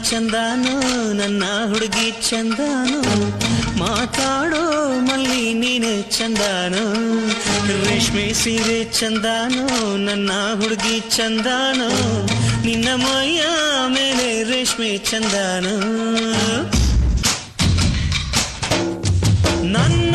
ಚಂದಾನೋ ನನ್ನ ಹುಡುಗಿ ಚಂದಾನೋ ಮಾತಾಡೋ ಮಲ್ಲಿ ನೀನು ಚಂದಾನೋ ರೇಷ್ಮೆ ಸೀರೆ ಚಂದಾನೋ ನನ್ನ ಹುಡುಗಿ ಚಂದಾನೋ ನಿನ್ನ ಮೈಯ ಮೇಲೆ ರೇಷ್ಮೆ ಚಂದಾನೋ ನನ್ನ